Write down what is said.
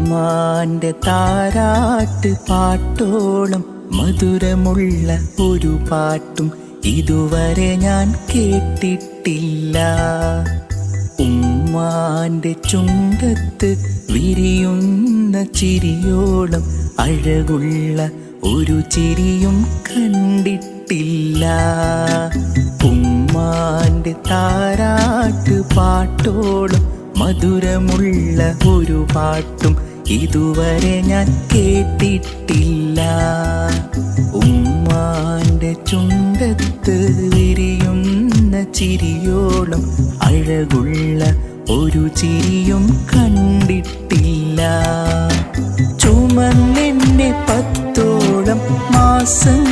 ഉമ്മാന്റെ താരാട്ട് പാട്ടോളം മധുരമുള്ള ഒരു പാട്ടും ഇതുവരെ ഞാൻ കേട്ടിട്ടില്ല. ഉമ്മാന്റെ ചുണ്ടത്ത് വിരിയുന്ന ചിരിയോളം അഴകുള്ള ഒരു ചിരിയും കണ്ടിട്ടില്ല. ഉമ്മാന്റെ താരാട്ട് പാട്ടോളം മധുരമുള്ള ഒരു പാട്ടും ഇതുവരെ ഞാൻ കേട്ടിട്ടില്ല. ഉമ്മാന്റെ ചുണ്ടത്ത് വിരിയുന്ന ചിരിയോളം അഴകുള്ള ഒരു ചിരിയും കണ്ടിട്ടില്ല. ചുമന്നെന്നെ 10ഓളം മാസം